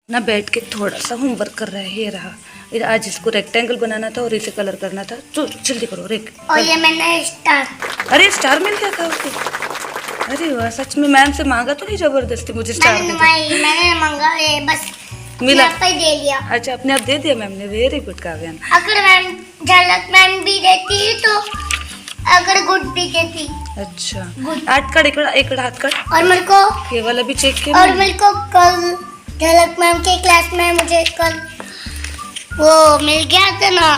ना बैठ के थोड़ा सा होमवर्क कर रहा है। ये रहा, आज इसको रेक्टेंगल बनाना था और इसे कलर करना था। जल्दी करो और ये मैंने स्टार। अरे स्टार मिल गया था उसको। अरे वाह, सच में मैम से मांगा तो नहीं जबरदस्ती मुझे स्टार दे दो? मैंने मांगा, बस मिला, दे दिया। अच्छा अपने आप दे दिया मैम ने। Very good Kavyan. अगर मैम झलक मैम भी देती तो अगर गुड भी देती। अच्छा हाथ कट, एक हाथ कट। और मेरे को ये वाला भी चेक किया। और मेरे को कल झलक मैम के क्लास में मुझे कल वो मिल गया था ना,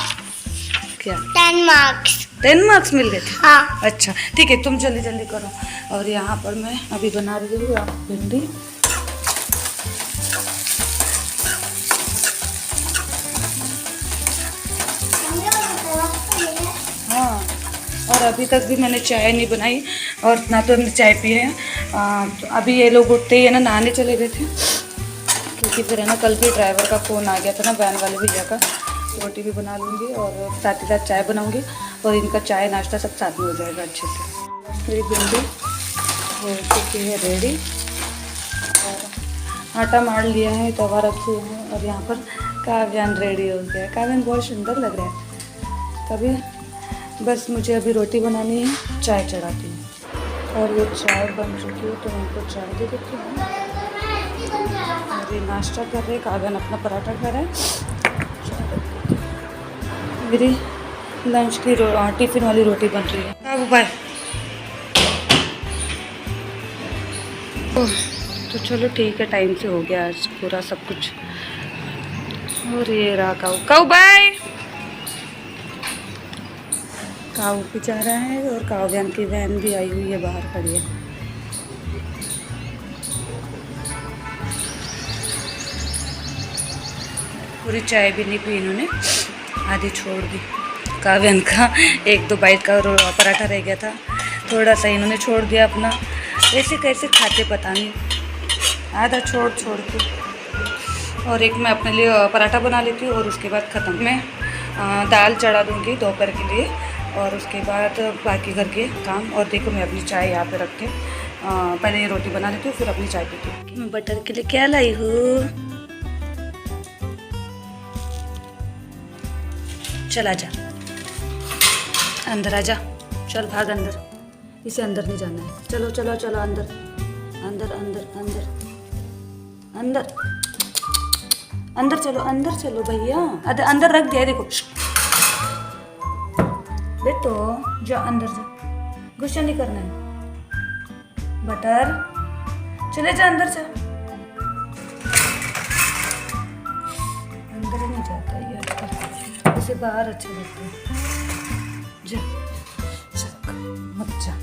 क्या 10 मार्क्स। 10 मार्क्स मिल गए थे? हाँ। अच्छा ठीक है, तुम जल्दी जल्दी करो। और यहाँ पर मैं अभी बना रही हूँ भिंडी। हाँ, और अभी तक भी मैंने चाय नहीं बनाई और ना तो हमने चाय पी है। तो अभी ये लोग उठते ही है ना नहाने चले गए थे, क्योंकि फिर है ना कल भी ड्राइवर का फ़ोन आ गया था ना, वैन वाले भैया का। रोटी भी बना लूँगी और साथ ही साथ चाय बनाऊँगी और इनका चाय नाश्ता सब साथ में हो जाएगा अच्छे से। मेरी भिंडी हो चुकी है रेडी और आटा मार लिया है, तवा रखी है और यहाँ पर काव्यान रेडी हो गया है। काव्यान बहुत सुंदर लग रहा है। तभी बस मुझे अभी रोटी बनानी है, चाय चढ़ाती हूँ। और ये चाय बन चुकी है तो उनको चाय दे देती हूँ। अभी नाश्ता कर रहे, काव्यान अपना पराठा खा रहा है। मेरी लंच की टिफ़िन वाली रोटी बन रही है। अब बाय। तो चलो ठीक है, टाइम से हो गया आज पूरा सब कुछ। और ये रहा काऊ। काऊ बाय। काऊ भी जा रहा है और काव्यान की वैन भी आई हुई है, बाहर खड़ी है। पूरी चाय भी नहीं पी इन्होंने, आधी छोड़ दी। काव्यान का 1-2 बाइट का पराठा रह गया था, थोड़ा सा इन्होंने छोड़ दिया अपना। ऐसे कैसे खाते पता नहीं, आधा छोड़ के। और एक मैं अपने लिए पराठा बना लेती हूँ और उसके बाद ख़त्म। मैं दाल चढ़ा दूँगी दोपहर के लिए और उसके बाद बाकी घर के काम। और देखो मैं अपनी चाय यहाँ पे रख के पहले ये रोटी बना लेती हूँ, फिर अपनी चाय पीती हूँ। मैं बटर के लिए क्या लाई हूँ? चल आजा, अंदर आजा। चल भाग अंदर, इसे अंदर नहीं जाना है। चलो चलो चलो अंदर अंदर अंदर अंदर अंदर अंदर चलो, अंदर चलो भैया। अरे अंदर रख दिया, देखो बेटो जा अंदर जा, गुस्सा नहीं करना है। बटर चले जा अंदर जा। अंदर ही नहीं जाता यार, इसे बाहर अच्छा लगता है। जा चल मत जा,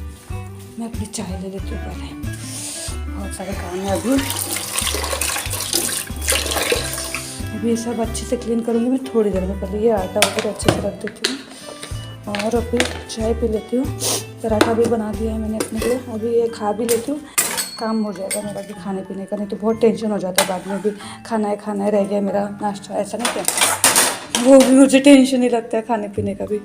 मैं अपनी चाय ले लेती हूँ पहले, बहुत सारे काम है अभी ये सब अच्छे से क्लीन करूँगी मैं थोड़ी देर में। पहले ये आटा वगैरह अच्छे से रख देती हूँ और अभी चाय पी लेती हूँ। पराठा भी बना दिया है मैंने अपने लिए, अभी ये खा भी लेती हूँ, काम हो जाएगा मेरा भी खाने पीने का। नहीं तो बहुत टेंशन हो जाता है बाद में भी, खाना है रह गया मेरा नाश्ता, ऐसा नहीं क्या, वो भी मुझे टेंशन ही लगता है खाने पीने का भी।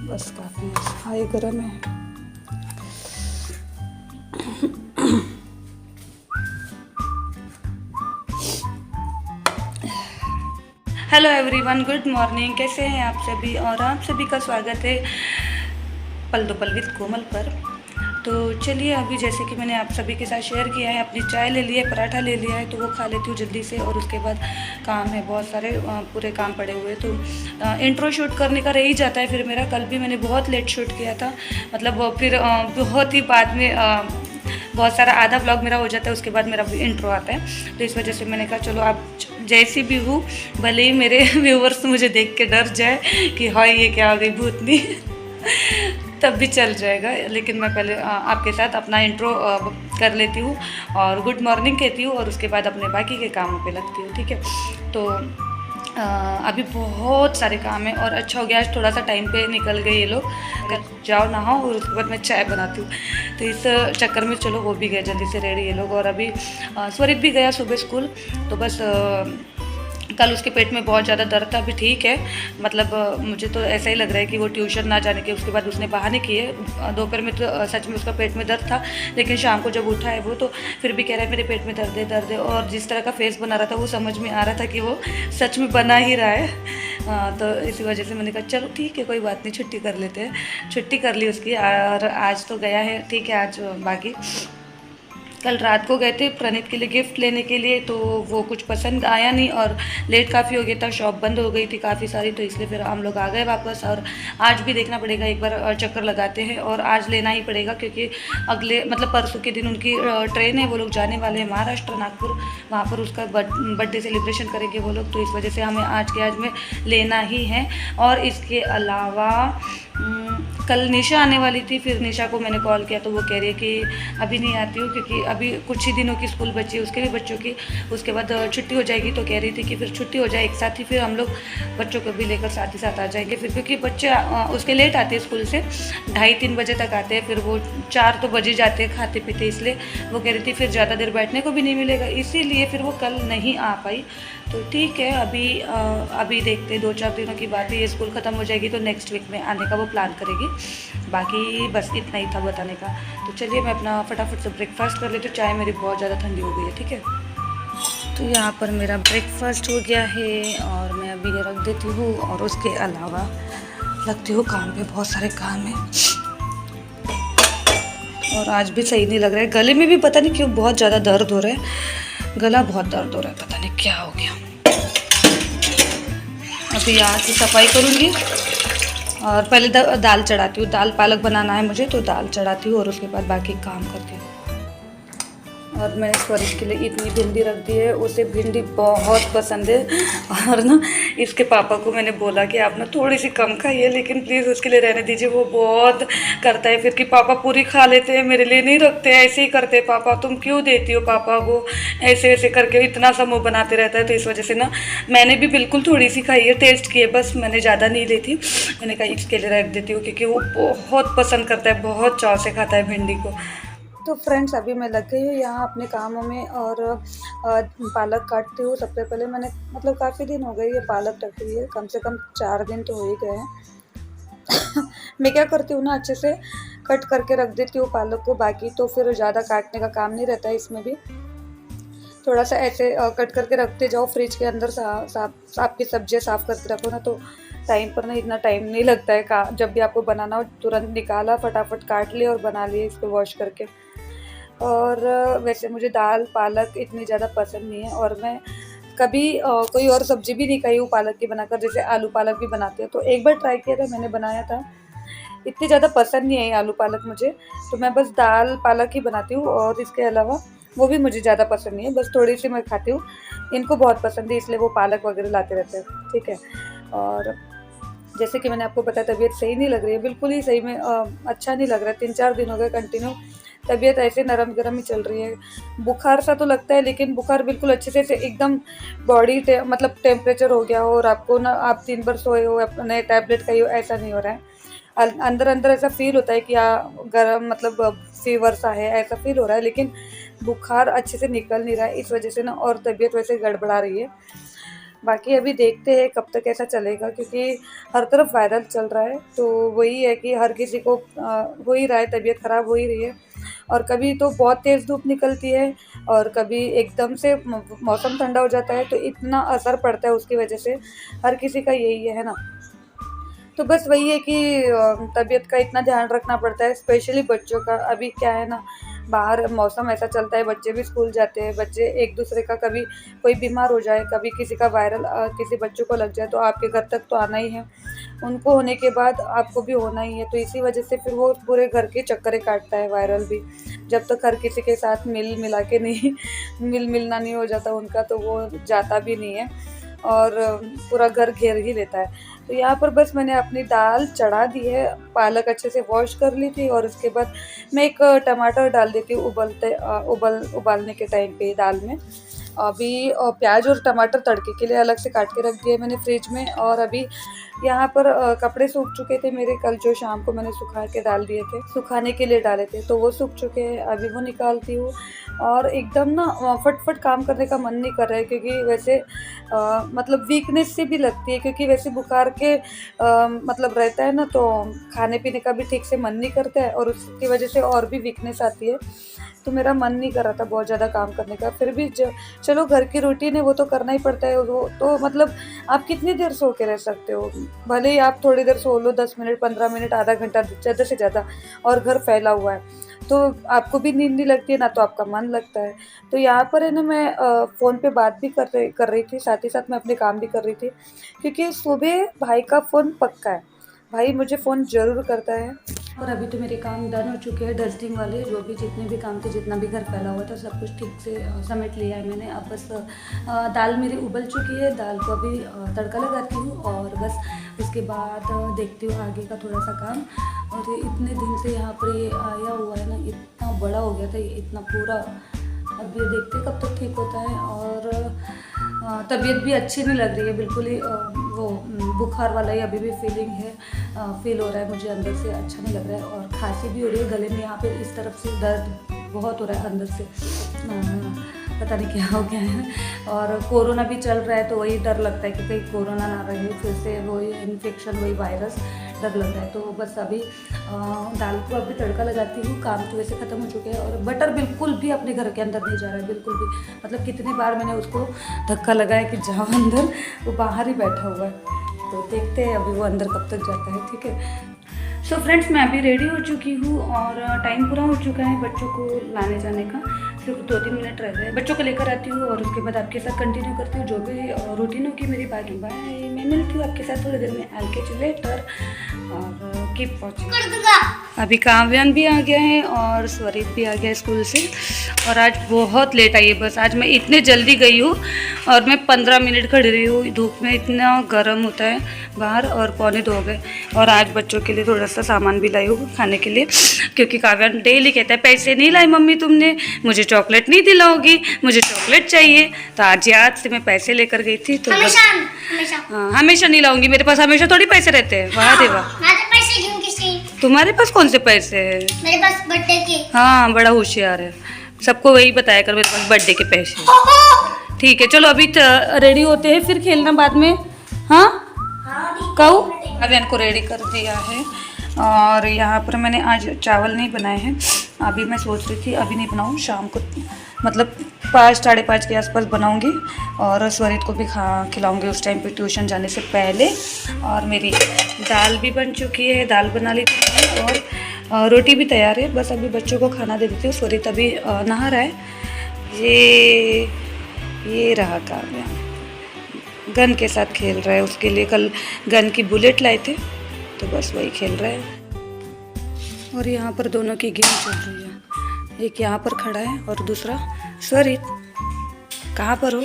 बस काफ़ी हाई गर्म है। Hello everyone, good morning. कैसे हैं आप सभी? और आप सभी का स्वागत है पल दो पल विद कोमल पर। तो चलिए अभी जैसे कि मैंने आप सभी के साथ शेयर किया है, अपनी चाय ले ली है, पराठा ले लिया है, तो वो खा लेती हूँ जल्दी से। और उसके बाद काम है बहुत सारे, पूरे काम पड़े हुए। तो इंट्रो शूट करने का रह ही जाता है फिर मेरा। कल भी मैंने बहुत लेट शूट किया था, मतलब फिर बहुत ही बाद में बहुत सारा आधा व्लॉग मेरा हो जाता है, उसके बाद मेरा इंट्रो आता है। तो इस वजह से मैंने कहा चलो आप जैसी भी हूँ, भले ही मेरे व्यूवर्स मुझे देख के डर जाए कि हाँ ये क्या आ गई भूतनी तब भी चल जाएगा। लेकिन मैं पहले आपके साथ अपना इंट्रो कर लेती हूँ और गुड मॉर्निंग कहती हूँ और उसके बाद अपने बाकी के कामों पे लगती हूँ, ठीक है। तो अभी बहुत सारे काम हैं और अच्छा हो गया आज थोड़ा सा टाइम पे निकल गए ये लोग। जाओ नहाओ और उसके बाद मैं चाय बनाती हूँ। तो इस चक्कर में चलो वो भी गए जल्दी से रेडी ये लोग। और अभी स्वरित भी गया सुबह स्कूल, तो बस कल उसके पेट में बहुत ज़्यादा दर्द था, अभी ठीक है। मतलब मुझे तो ऐसा ही लग रहा है कि वो ट्यूशन ना जाने के उसके बाद उसने बहाने किए। दोपहर में तो सच में उसका पेट में दर्द था, लेकिन शाम को जब उठा है वो तो फिर भी कह रहा है मेरे पेट में दर्द है दर्द है। और जिस तरह का फेस बना रहा था वो समझ में आ रहा था कि वो सच में बना ही रहा है। तो इसी वजह से मैंने कहा चलो ठीक है कोई बात नहीं, छुट्टी कर लेते हैं। छुट्टी कर ली उसकी और आज तो गया है, ठीक है। आज बाकी कल रात को गए थे प्रणीत के लिए गिफ्ट लेने के लिए, तो वो कुछ पसंद आया नहीं और लेट काफ़ी हो गया था, शॉप बंद हो गई थी काफ़ी सारी, तो इसलिए फिर हम लोग आ गए वापस। और आज भी देखना पड़ेगा, एक बार चक्कर लगाते हैं और आज लेना ही पड़ेगा क्योंकि अगले मतलब परसों के दिन उनकी ट्रेन है, वो लोग जाने वाले हैं महाराष्ट्र नागपुर, वहाँ पर उसका बर्थडे सेलिब्रेशन करेंगे वो लोग, तो इस वजह से हमें आज के आज में लेना ही है। और इसके अलावा कल निशा आने वाली थी, फिर निशा को मैंने कॉल किया तो वो कह रही है कि अभी नहीं आती हूँ क्योंकि अभी कुछ ही दिनों की स्कूल बची है, उसके भी बच्चों की, उसके बाद छुट्टी हो जाएगी। तो कह रही थी कि फिर छुट्टी हो जाए एक साथ ही, फिर हम लोग बच्चों को भी लेकर साथ ही साथ आ जाएंगे फिर, क्योंकि बच्चे उसके लेट आते हैं स्कूल से, 2:30-3 बजे तक आते हैं, फिर वो 4 तो बजे जाते हैं खाते पीते, इसलिए वो कह रही थी फिर ज़्यादा देर बैठने को भी नहीं मिलेगा, इसीलिए फिर वो कल नहीं आ पाई। तो ठीक है, अभी देखते हैं, 2-4 दिनों की बात है, ये स्कूल ख़त्म हो जाएगी तो नेक्स्ट वीक में आने का वो प्लान करेगी। बाकी बस इतना ही था बताने का। तो चलिए मैं अपना फटाफट से ब्रेकफास्ट कर लेती हूँ, चाय मेरी बहुत ज़्यादा ठंडी हो गई है, ठीक है। तो यहाँ पर मेरा ब्रेकफास्ट हो गया है और मैं अभी ये रख देती हूँ और उसके अलावा लगती हूँ काम पे, बहुत सारे काम हैं और आज भी सही नहीं लग रहा है, गले में भी पता नहीं क्यों बहुत ज़्यादा दर्द हो रहा है, गला बहुत दर्द हो रहा है, पता नहीं क्या हो गया। अभी यहाँ की सफाई करूँगी और पहले दाल चढ़ाती हूँ, दाल पालक बनाना है मुझे, तो दाल चढ़ाती हूँ और उसके बाद बाकी काम करती हूँ। और मैंने स्वरिश के लिए इतनी भिंडी रख दी है, उसे भिंडी बहुत पसंद है और ना इसके पापा को मैंने बोला कि आप ना थोड़ी सी कम खाइए, लेकिन प्लीज़ उसके लिए रहने दीजिए, वो बहुत करता है फिर कि पापा पूरी खा लेते हैं, मेरे लिए नहीं रखते हैं, ऐसे ही करते हैं पापा, तुम क्यों देती हो पापा, वो ऐसे ऐसे करके इतना सा मुँह बनाते रहता है। तो इस वजह से ना मैंने भी बिल्कुल थोड़ी सी खाई है, टेस्ट की है बस, मैंने ज़्यादा नहीं ली थी, मैंने कहा इसके लिए रख देती हूँ क्योंकि वो बहुत पसंद करता है, बहुत चाव से खाता है भिंडी को। तो फ्रेंड्स अभी मैं लग गई हूँ यहाँ अपने कामों में और पालक काटती हूँ। सबसे पहले मैंने मतलब काफ़ी दिन हो गए ये पालक रखी हुई है, कम से कम 4 दिन तो हो ही गए हैं। मैं क्या करती हूँ ना, अच्छे से कट करके रख देती हूँ पालक को, बाकी तो फिर ज़्यादा काटने का काम नहीं रहता है इसमें भी, थोड़ा सा ऐसे कट करके रखते जाओ, फ्रिज के अंदर आपकी सब्जियाँ साफ़ करके रखो ना, तो टाइम पर ना इतना टाइम नहीं लगता है, जब भी आपको बनाना हो तुरंत निकाला, फटाफट काट लिए और बना लिए इसको वॉश करके। और वैसे मुझे दाल पालक इतनी ज़्यादा पसंद नहीं है और मैं कभी कोई और सब्ज़ी भी नहीं खाई हूँ पालक की बनाकर, जैसे आलू पालक भी बनाते हैं, तो एक बार ट्राई किया था मैंने, बनाया था, इतनी ज़्यादा पसंद नहीं है आलू पालक मुझे, तो मैं बस दाल पालक ही बनाती हूँ और इसके अलावा वो भी मुझे ज़्यादा पसंद नहीं है, बस थोड़ी सी मैं खाती हूँ, इनको बहुत पसंद है इसलिए वो पालक वगैरह लाते रहते हैं, ठीक है। और जैसे कि मैंने आपको बताया तबीयत सही नहीं लग रही है, बिल्कुल ही सही में अच्छा नहीं लग रहा है, 3-4 दिन हो गए कंटिन्यू तबीयत ऐसे नरम गरम ही चल रही है, बुखार सा तो लगता है लेकिन बुखार बिल्कुल अच्छे से एकदम बॉडी मतलब टेम्परेचर हो गया हो और आपको ना आप दिन भर सोए हो अपने टैबलेट खाई हो, ऐसा नहीं हो रहा है, अंदर अंदर ऐसा फील होता है कि गरम मतलब फीवर सा है, ऐसा फील हो रहा है, लेकिन बुखार अच्छे से निकल नहीं रहा है, इस वजह से ना और तबीयत वैसे गड़बड़ा रही है। बाकी अभी देखते हैं कब तक ऐसा चलेगा, क्योंकि हर तरफ वायरल चल रहा है, तो वही है कि हर किसी को हो ही रहा है, तबीयत ख़राब हो ही रही है, और कभी तो बहुत तेज़ धूप निकलती है और कभी एकदम से मौसम ठंडा हो जाता है, तो इतना असर पड़ता है उसकी वजह से, हर किसी का यही है ना। तो बस वही है कि तबीयत का इतना ध्यान रखना पड़ता है, स्पेशली बच्चों का। अभी क्या है ना, बाहर मौसम ऐसा चलता है, बच्चे भी स्कूल जाते हैं, बच्चे एक दूसरे का, कभी कोई बीमार हो जाए, कभी किसी का वायरल किसी बच्चों को लग जाए तो आपके घर तक तो आना ही है, उनको होने के बाद आपको भी होना ही है, तो इसी वजह से फिर वो पूरे घर के चक्करे काटता है वायरल भी, जब तक हर किसी के साथ मिला के नहीं मिलना नहीं हो जाता उनका, तो वो जाता भी नहीं है और पूरा घर घेर ही लेता है। तो यहाँ पर बस मैंने अपनी दाल चढ़ा दी है, पालक अच्छे से वॉश कर ली थी और उसके बाद मैं एक टमाटर डाल देती हूँ उबालने के टाइम पे दाल में। अभी प्याज और टमाटर तड़के के लिए अलग से काट के रख दिए मैंने फ्रिज में। और अभी यहाँ पर कपड़े सूख चुके थे मेरे, कल जो शाम को मैंने सुखा के डाल दिए थे, सुखाने के लिए डाले थे, तो वो सूख चुके हैं, अभी वो निकालती हूँ। और एकदम ना फटफट काम करने का मन नहीं कर रहा है, क्योंकि वैसे मतलब वीकनेस से भी लगती है, क्योंकि वैसे बुखार के मतलब रहता है ना, तो खाने पीने का भी ठीक से मन नहीं करता है और उसकी वजह से और भी वीकनेस आती है। तो मेरा मन नहीं कर रहा था बहुत ज़्यादा काम करने का, फिर भी चलो घर की रूटीन है, वो तो करना ही पड़ता है। वो तो मतलब आप कितनी देर सो के रह सकते हो, भले ही आप थोड़ी देर सो लो, 10 मिनट 15 मिनट आधा घंटा ज़्यादा से ज़्यादा, और घर फैला हुआ है तो आपको भी नींद नहीं लगती है ना, तो आपका मन लगता है। तो यहाँ पर है ना, मैं फ़ोन पे बात भी कर रही थी, साथ ही साथ मैं अपने काम भी कर रही थी, क्योंकि सुबह भाई का फ़ोन पक्का है, भाई मुझे फ़ोन ज़रूर करता है। और अभी तो मेरे काम डन हो चुके हैं, डस्टिंग वाले, जो भी जितने भी काम थे, जितना भी घर फैला हुआ था, सब कुछ ठीक से समेट लिया है मैंने। अब बस दाल मेरी उबल चुकी है, दाल को अभी तड़का लगाती हूँ और बस उसके बाद देखती हूँ आगे का थोड़ा सा काम। और ये इतने दिन से यहाँ पर ये आया हुआ है ना, इतना बड़ा हो गया था ये, इतना पूरा। अब ये देखते कब तक ठीक होता है। और तबीयत भी अच्छी नहीं लग रही है बिल्कुल ही, वो बुखार वाला ही अभी भी फीलिंग है, फील हो रहा है मुझे अंदर से, अच्छा नहीं लग रहा है। और खांसी भी हो रही है गले में, यहाँ पे इस तरफ से दर्द बहुत हो रहा है अंदर से, पता नहीं क्या हो गया है। और कोरोना भी चल रहा है, तो वही डर लगता है कि कहीं कोरोना ना रहे फिर से, वही इन्फेक्शन, वही वायरस, डर लग रहा है। तो बस अभी दाल को अभी तड़का लगाती हूँ, काम तो वैसे ख़त्म हो चुके हैं। और बटर बिल्कुल भी अपने घर के अंदर नहीं जा रहा है, बिल्कुल भी, मतलब कितनी बार मैंने उसको धक्का लगाया कि जाओ अंदर, वो बाहर ही बैठा हुआ है। तो देखते हैं अभी वो अंदर कब तक जाता है, ठीक है। सो फ्रेंड्स, मैं अभी रेडी हो चुकी हूँ और टाइम पूरा हो चुका है बच्चों को लाने जाने का, सिर्फ 2-3 मिनट रह गए। बच्चों को लेकर आती हूँ और उसके बाद आपके साथ कंटिन्यू करती हूँ जो भी रूटीन होगी मेरी। बाकी बाय, मैं मिलती हूँ आपके साथ थोड़ी देर में, आई कैच यू लेटर और कीप वॉचिंग। अभी काव्यान भी आ गया है और स्वरित भी आ गया है स्कूल से। और आज बहुत लेट आई है बस, आज मैं इतने जल्दी गई हूँ और मैं 15 मिनट खड़ी रही हूँ धूप में, इतना गर्म होता है बाहर, और 1:45 हो गए। और आज बच्चों के लिए थोड़ा सा सामान भी लाई हूँ खाने के लिए, क्योंकि काव्यान डेली कहता है पैसे नहीं लाई मम्मी तुमने, मुझे चॉकलेट नहीं दिलाओगी, मुझे चॉकलेट चाहिए। तो आज याद से मैं पैसे लेकर गई थी। तो हाँ, हमेशा नहीं लाऊंगी, मेरे पास हमेशा थोड़ी पैसे रहते हैं। वाह देवा, तुम्हारे पास कौन से पैसे है? मेरे पास बर्थडे के। हाँ, बड़ा होशियार है, सबको वही बताया कर मेरे पास बर्थडे के पैसे। ठीक है, चलो अभी रेडी होते हैं, फिर खेलना बाद में। हाँ कहू, काव्यान को रेडी कर दिया है। और यहाँ पर मैंने आज चावल नहीं बनाए हैं, अभी मैं सोच रही थी अभी नहीं बनाऊँ, शाम को मतलब 5 साढ़े 5 के आसपास बनाऊँगी। और स्वरित को भी खिलाऊँगी उस टाइम पे ट्यूशन जाने से पहले। और मेरी दाल भी बन चुकी है, दाल बना ली थी और रोटी भी तैयार है, बस अभी बच्चों को खाना दे देती हूँ। स्वरित अभी नहा रहा है, ये रहा काव्या, गन के साथ खेल रहा है, उसके लिए कल गन की बुलेट लाए थे, तो बस वही खेल रहा है। और यहाँ पर दोनों की गेम चल रही है, एक यहाँ पर खड़ा है और दूसरा स्वरित। कहाँ पर हो?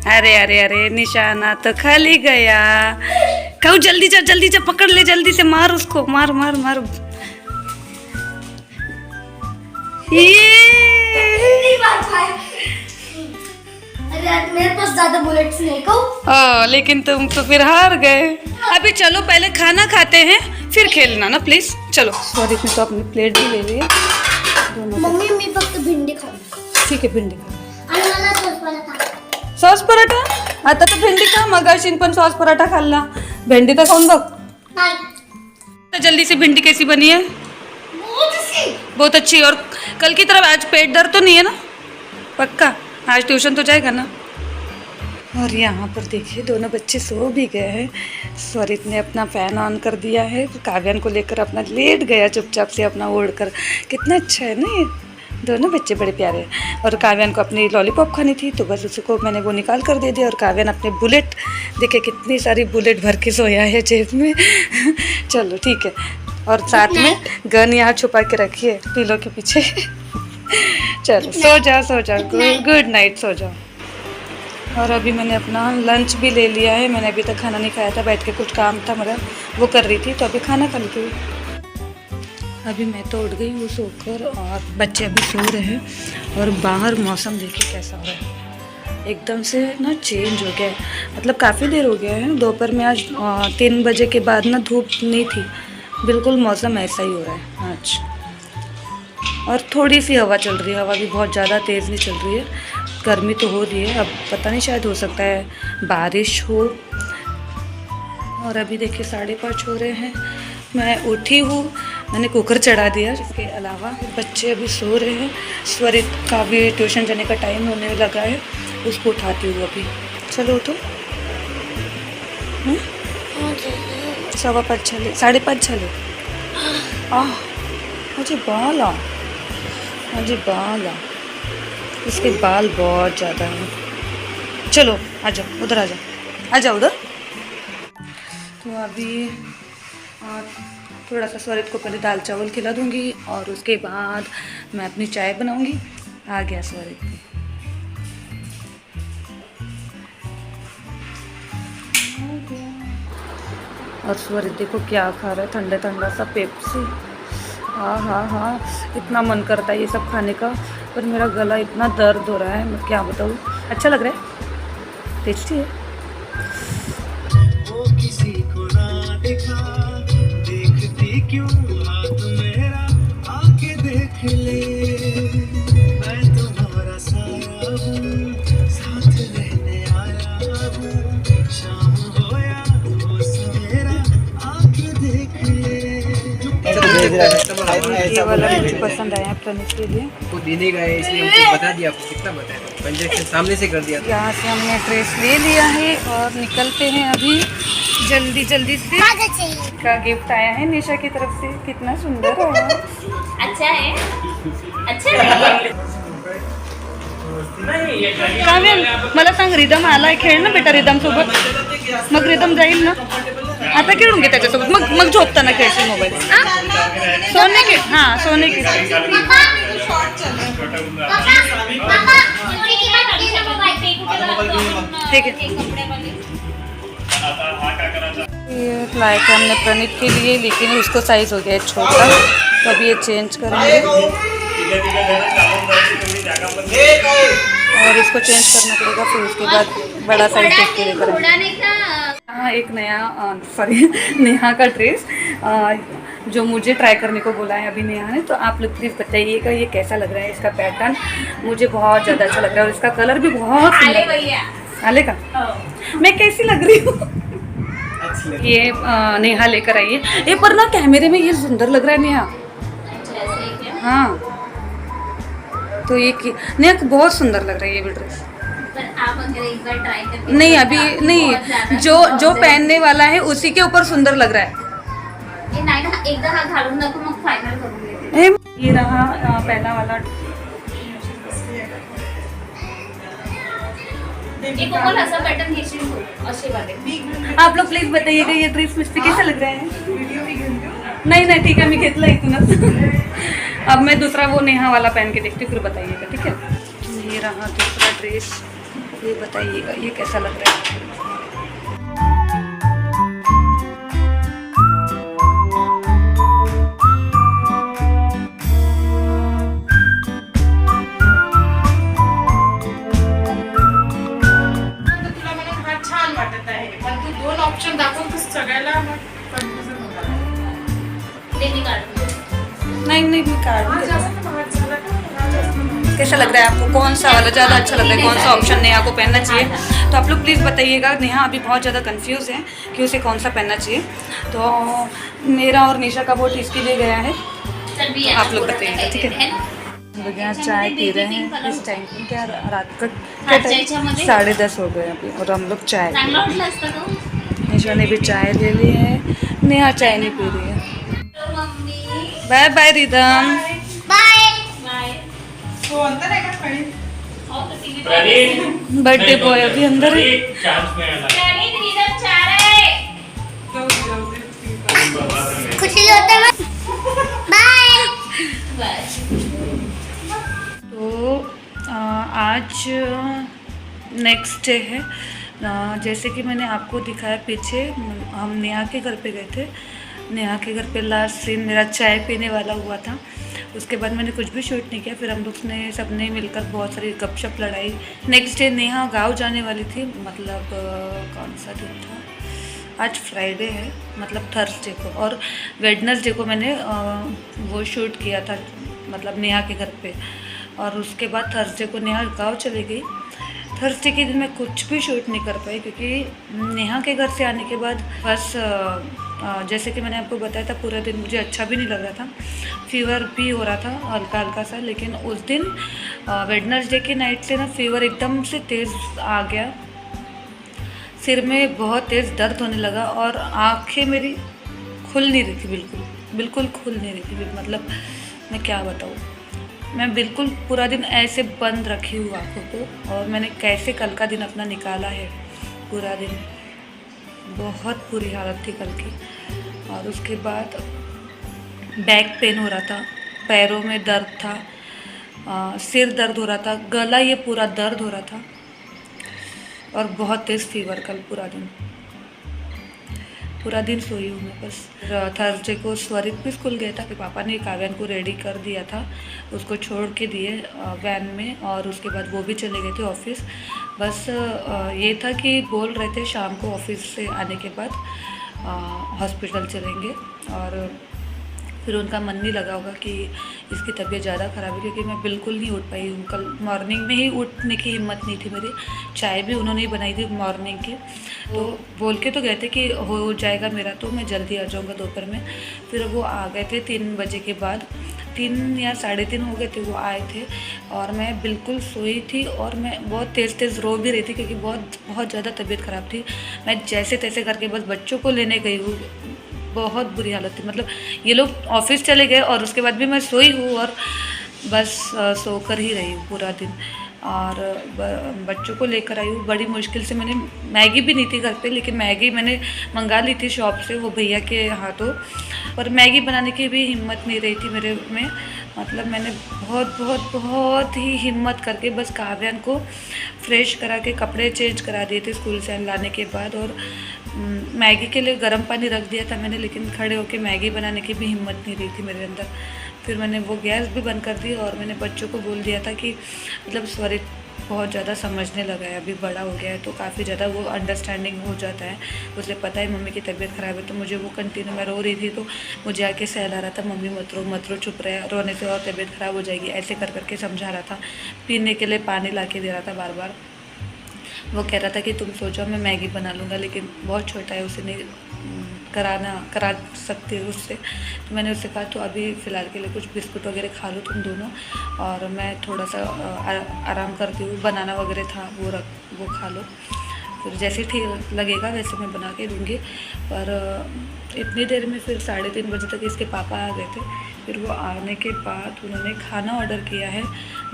अरे अरे अरे, निशाना तो खाली गया। कहू जल्दी जा पकड़ ले, जल्दी से मार उसको, मार मार मार। मेरे पास ज्यादा बुलेट्स नहीं कहूँ। लेकिन तुम तो फिर हार गए। अभी चलो पहले खाना खाते हैं, फिर खेलना ना प्लीज। चलो, स्वरित ने तो अपनी प्लेट भी ले ली है दोनों। मम्मी मी फक्त भिंडी खाऊ। ठीक आहे, भिंडी खा। आणि मला सॉस पराठा। सॉस पराठा? आता तर भेंडी खा, मगाशी पण सॉस पराठा खाल्ला, भेंडी तर खाऊन बघ। नहीं। तो जल्दी से भिंडी कैसी बनी है? बहुत अच्छी। और कल की तरफ आज पेट दर्द तो नहीं है ना? पक्का आज ट्यूशन तो जाएगा ना? और यहाँ पर देखिए दोनों बच्चे सो भी गए हैं। स्वरित ने अपना फ़ैन ऑन कर दिया है, काव्यान को लेकर अपना लेट गया चुपचाप से अपना ओढ़ कर। कितना अच्छा है ना, ये दोनों बच्चे बड़े प्यारे हैं। और काव्यान को अपनी लॉलीपॉप खानी थी, तो बस उसको मैंने वो निकाल कर दे दिया। और काव्यान अपने बुलेट, देखे कितनी सारी बुलेट भर के सोया है जेब में। चलो ठीक है। और साथ में गन यहाँ छुपा के रखी है पिलो के पीछे। चलो सो जाओ, गुड नाइट, सो जाओ। और अभी मैंने अपना लंच भी ले लिया है। मैंने अभी तक खाना नहीं खाया था, बैठ के कुछ काम था मेरा वो कर रही थी, तो अभी खाना खा लेती हूँ। अभी मैं तो उठ गई हूँ सोकर और बच्चे अभी सो रहे हैं। और बाहर मौसम देखिए कैसा हो रहा है, एकदम से ना चेंज हो गया है। मतलब काफ़ी देर हो गया है, दोपहर में आज 3 बजे के बाद ना धूप नहीं थी, बिल्कुल मौसम ऐसा ही हो रहा है आज। और थोड़ी सी हवा चल रही है, हवा भी बहुत ज़्यादा तेज़ नहीं चल रही है। गर्मी तो हो रही है, अब पता नहीं शायद हो सकता है बारिश हो। और अभी देखिए 5:30 हो रहे हैं, मैं उठी हूँ, मैंने कुकर चढ़ा दिया। इसके अलावा बच्चे अभी सो रहे हैं। स्वरित का भी ट्यूशन जाने का टाइम होने लगा है, उसको उठाती हूँ अभी। चलो उठो। 5:15 चले, 5:30 चले। मुझे बाल आ, मुझे बाल आ, इसके बाल बहुत ज़्यादा हैं। चलो आ जाओ उधर, आ जाओ उधर। तो अभी थोड़ा सा स्वरित को पहले दाल चावल खिला दूँगी और उसके बाद मैं अपनी चाय बनाऊँगी। आ गया स्वरित। और स्वरित देखो क्या खा रहा है, ठंडा ठंडा सा पेप्सी। हाँ, इतना मन करता है ये सब खाने का, पर मेरा गला इतना दर्द हो रहा है, मैं क्या बताऊँ। अच्छा लग रहा है, टेस्टी है। वो किसी को ना देखा, देखती क्यों हाथ मेरा, आके देख ले, मैं तुम्हारा साया हूँ, साथ रहने आया हूँ, शाम हो या हो सवेरा, आके देख ले। ये वाला मुझे पसंद आया प्रणीत के लिए, वो देने गए इसलिए हमको बता दिया। आपको कितना बताया था, ट्रांजेक्शन सामने से कर दिया था। यहाँ से हमने ड्रेस ले लिया है और निकलते हैं अभी जल्दी से। का गिफ्ट आया है निशा की तरफ से, कितना सुंदर है। अच्छा है, अच्छा है। काव्य मला सांग, रिदम आलाय, खेळ ना बेटा रिदम सोबत, मग रिदम जाईल ना। आता खेळून घे त्याच्यासोबत, मग झोपताना खेळशील मोबाईल। सोने के, हाँ सोने के। ठीक है, ये लाया था हमने प्रणीत के लिए, लेकिन उसको साइज हो गया है छोटा, तो अभी ये चेंज करेंगे और इसको चेंज करना पड़ेगा, फिर उसके बाद बड़ा साइज देख के लेकर। हाँ, एक नया नेहा का ड्रेस जो मुझे ट्राई करने को बोला है अभी नेहा ने, तो आप लोग प्लीज़ बताइएगा ये कैसा लग रहा है। इसका पैटर्न मुझे बहुत ज़्यादा अच्छा लग रहा है और इसका कलर भी बहुत आले का। मैं कैसी लग रही हूँ? ये नेहा लेकर आई है ये, पर ना कैमरे में ये सुंदर लग रहा है नेहा। हाँ, तो ये नेहा बहुत सुंदर लग रहा है ये भी ड्रेस। आप अगर एक बार ट्राई करके नहीं अभी नहीं, जो पहनने वाला है उसी के ऊपर सुंदर लग रहा है। ये नाही ना, एकदा हा घालून दाखव, मग फायनल करून घेते। ये रहा पहला वाला। एक कोमल असा पैटर्न घेशील तू, असे वाले। आप लोग प्लीज बताइएगा ये ड्रेस मुझे कैसा लग रहा है। नहीं ठीक है, मैं घेतला इथूनच। अब मैं दूसरा वो नेहा वाला पहन के देखती हूँ, फिर बताइएगा, ठीक है। ये रहा दूसरा ड्रेस, ये बताइएगा ये कैसा लग रहा है। ऑप्शन दाखवून सगळ्याला कन्फ्युजन होणार। नहीं मैं काट कैसा लग रहा है आपको, कौन सा वाला ज़्यादा अच्छा लग रहा है, कौन सा ऑप्शन नेहा को पहनना चाहिए, तो आप लोग प्लीज़ बताइएगा। नेहा अभी बहुत ज़्यादा कंफ्यूज है कि उसे कौन सा पहनना चाहिए, तो मेरा और निशा का वोट इसके लिए गया है, तो आप लोग बताइएगा, ठीक है। लोग यहाँ चाय पी रहे हैं इस टाइम पे, क्या रात का 10:30 हो गए अभी, और हम लोग चाय पी रहे हैं। निशा ने भी चाय ले ली है, नेहा चाय नहीं पी रही है। Bye bye Rhythm, bye. तो अंदर है का प्रणीत? बर्थडे बॉय अभी अंदर है। खुशी होता है। बाय। तो आज नेक्स्ट डे है। जैसे कि मैंने आपको दिखाया पीछे, हम नेहा के घर पे गए थे। नेहा के घर पे लास्ट सीन मेरा चाय पीने वाला हुआ था। उसके बाद मैंने कुछ भी शूट नहीं किया। फिर हम लोग ने सबने मिलकर बहुत सारी गपशप लड़ाई। नेक्स्ट डे नेहा गाँव जाने वाली थी, मतलब कौन सा दिन था, आज फ्राइडे है, मतलब थर्सडे को, और वेडनेसडे को मैंने वो शूट किया था, मतलब नेहा के घर पे। और उसके बाद थर्सडे को नेहा गाँव चली गई। थर्सडे के दिन मैं कुछ भी शूट नहीं कर पाई, क्योंकि नेहा के घर से आने के बाद बस जैसे कि मैंने आपको बताया था, पूरा दिन मुझे अच्छा भी नहीं लग रहा था, फीवर भी हो रहा था हल्का हल्का सा। लेकिन उस दिन वेडनेसडे की नाइट से ना फीवर एकदम से तेज़ आ गया, सिर में बहुत तेज़ दर्द होने लगा और आँखें मेरी खुल नहीं रही थी, बिल्कुल खुल नहीं रही थी। मतलब मैं क्या बताऊँ, मैं बिल्कुल पूरा दिन ऐसे बंद रखी हूँ आँखों को। और मैंने कैसे कल का दिन अपना निकाला है, पूरा दिन बहुत बुरी हालत थी कल की। और उसके बाद बैक पेन हो रहा था, पैरों में दर्द था, सिर दर्द हो रहा था, गला ये पूरा दर्द हो रहा था, और बहुत तेज़ फीवर। कल पूरा दिन सोई हूँ मैं बस। थर्सडे को स्वरित भी स्कूल गया था, कि पापा ने काव्यान को रेडी कर दिया था, उसको छोड़ के दिए वैन में, और उसके बाद वो भी चले गए थे ऑफिस। बस ये था कि बोल रहे थे शाम को ऑफिस से आने के बाद हॉस्पिटल चलेंगे। और फिर उनका मन नहीं लगा होगा कि इसकी तबीयत ज़्यादा ख़राब है, क्योंकि मैं बिल्कुल नहीं उठ पाई हूँ। कल मॉर्निंग में ही उठने की हिम्मत नहीं थी मेरी। चाय भी उन्होंने ही बनाई थी मॉर्निंग की, तो बोल के तो गए थे कि हो जाएगा मेरा, तो मैं जल्दी आ जाऊँगा दोपहर में। फिर वो आ गए थे 3 बजे के बाद, 3 या 3:30 हो गए थे वो आए थे। और मैं बिल्कुल सोई थी, और मैं बहुत तेज़ रो भी रही थी, क्योंकि बहुत ज़्यादा तबीयत ख़राब थी। मैं जैसे तैसे करके बस बच्चों को लेने गई हूँ, बहुत बुरी हालत थी। मतलब ये लोग ऑफिस चले गए और उसके बाद भी मैं सोई हूँ, और बस सोकर ही रही हूँ पूरा दिन। और बच्चों को लेकर आई हूँ, बड़ी मुश्किल से। मैंने मैगी भी नहीं थी घर पे, लेकिन मैगी मैंने मंगा ली थी शॉप से, वो भैया के हाथों। और मैगी बनाने की भी हिम्मत नहीं रही थी मेरे में। मतलब मैंने बहुत ही हिम्मत करके बस काव्यान को फ्रेश करा के कपड़े चेंज करा दिए थे स्कूल से लाने के बाद। और मैगी के लिए गर्म पानी रख दिया था मैंने, लेकिन खड़े होके मैगी बनाने की भी हिम्मत नहीं रही थी मेरे अंदर। फिर मैंने वो गैस भी बंद कर दी, और मैंने बच्चों को बोल दिया था कि मतलब स्वरित बहुत ज़्यादा समझने लगा है, अभी बड़ा हो गया है, तो काफ़ी ज़्यादा वो अंडरस्टैंडिंग हो जाता है। उसे पता है मम्मी की तबीयत ख़राब है, तो मुझे वो कंटिन्यू, मैं रो रही थी तो मुझे आके सहला रहा था, मम्मी मत रो चुप रहे, रोने से और तबीयत ख़राब हो जाएगी, ऐसे कर करके समझा रहा था। पीने के लिए पानी ला के दे रहा था बार बार। वो कह रहा था कि तुम सो जाओ, मैं मैगी बना लूँगा, लेकिन बहुत छोटा है, उसे नहीं करा सकती उससे। तो मैंने उससे कहा तो अभी फ़िलहाल के लिए कुछ बिस्कुट वगैरह खा लो तुम दोनों, और मैं थोड़ा सा आराम करती हूँ, बनाना वगैरह था वो खा लो, फिर जैसे ठीक लगेगा वैसे मैं बना के दूँगी। पर इतनी देर में फिर 3:30 बजे तक इसके पापा आ गए थे। फिर वो आने के बाद उन्होंने खाना ऑर्डर किया है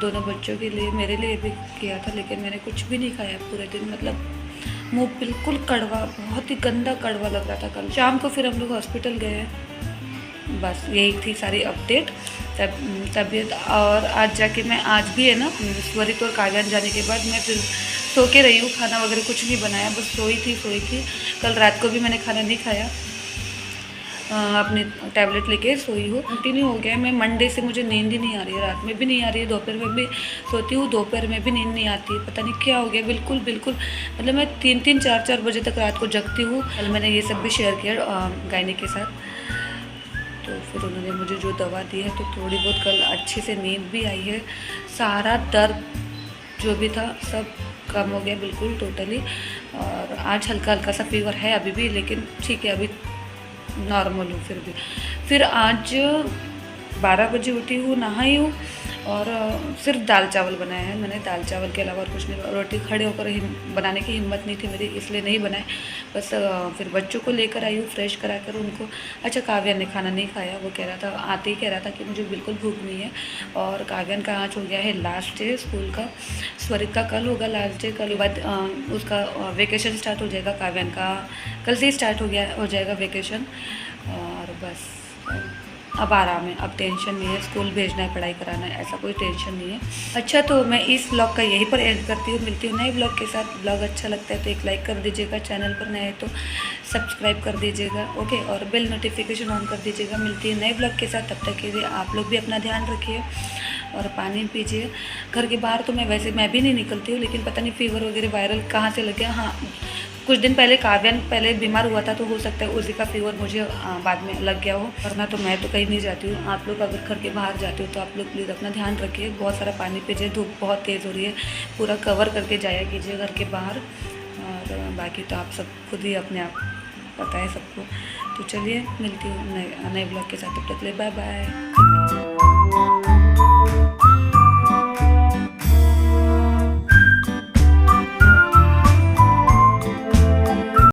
दोनों बच्चों के लिए, मेरे लिए भी किया था, लेकिन मैंने कुछ भी नहीं खाया पूरे दिन। मतलब मुँह बिल्कुल कड़वा, बहुत ही गंदा कड़वा लग रहा था कल शाम को। फिर हम लोग हॉस्पिटल गए। बस यही थी सारी अपडेट तबीयत। और आज जाके मैं, आज भी है ना, स्वरित और काव्यान जाने के बाद मैं फिर सो के रही हूँ, खाना वगैरह कुछ नहीं बनाया, बस सोई थी। कल रात को भी मैंने खाना नहीं खाया, अपनी टैबलेट लेके सोई हूँ। कंटिन्यू हो गया है। मैं मंडे से मुझे नींद ही नहीं आ रही है, रात में भी नहीं आ रही है, दोपहर में भी सोती हूँ, दोपहर में भी नींद नहीं आती है, पता नहीं क्या हो गया। बिल्कुल मतलब मैं 3-3, 4-4 बजे तक रात को जगती हूँ। कल मैंने ये सब भी शेयर किया गायनी के साथ, तो फिर उन्होंने मुझे जो दवा दी है, तो थोड़ी बहुत कल अच्छे से नींद भी आई है। सारा दर्द जो भी था सब कम हो गया बिल्कुल टोटली। और आज हल्का हल्का सा फीवर है अभी भी, लेकिन ठीक है, अभी नॉर्मल हूँ फिर भी। फिर आज 12 बजे उठी हूँ, नहाई हूँ, और सिर्फ दाल चावल बनाया है मैंने। दाल चावल के अलावा और कुछ नहीं। रोटी खड़े होकर बनाने की हिम्मत नहीं थी मेरी, इसलिए नहीं बनाए। बस फिर बच्चों को लेकर आई हूँ, फ्रेश करा कर उनको। अच्छा, काव्यान ने खाना नहीं खाया, वो कह रहा था, आते ही कह रहा था कि मुझे बिल्कुल भूख नहीं है। और काव्यान का आज हो गया है लास्ट डे स्कूल का, स्वरित का कल होगा लास्ट डे। कल बाद उसका वेकेशन स्टार्ट हो जाएगा, काव्यान का कल से ही स्टार्ट हो जाएगा वेकेशन। और बस अब आराम है, अब टेंशन नहीं है, स्कूल भेजना है, पढ़ाई कराना है, ऐसा कोई टेंशन नहीं है। अच्छा, तो मैं इस ब्लॉग का यहीं पर एंड करती हूँ। मिलती हूँ नए ब्लॉग के साथ। ब्लॉग अच्छा लगता है तो एक लाइक कर दीजिएगा, चैनल पर नए हैं तो सब्सक्राइब कर दीजिएगा, ओके, और बेल नोटिफिकेशन ऑन कर दीजिएगा। मिलती है नए ब्लॉग के साथ, तब तक के लिए आप लोग भी अपना ध्यान रखिए और पानी पीजिए। घर के बाहर तो मैं भी नहीं निकलती हूँ, लेकिन पता नहीं फीवर वगैरह वायरल कहाँ से लग गया। हाँ, कुछ दिन पहले काव्यान पहले बीमार हुआ था, तो हो सकता है उसी का फीवर मुझे बाद में लग गया हो, वरना तो मैं तो कहीं नहीं जाती हूँ। आप लोग अगर घर के बाहर जाते हो तो आप लोग प्लीज़ अपना ध्यान रखिए, बहुत सारा पानी पीजिए, धूप बहुत तेज़ हो रही है, पूरा कवर करके जाया कीजिए घर के बाहर। और बाकी तो आप सब खुद ही अपने आप पता है सबको। तो चलिए मिलती हूँ नए ब्लॉग के साथ, तब तक के लिए बाय बाय।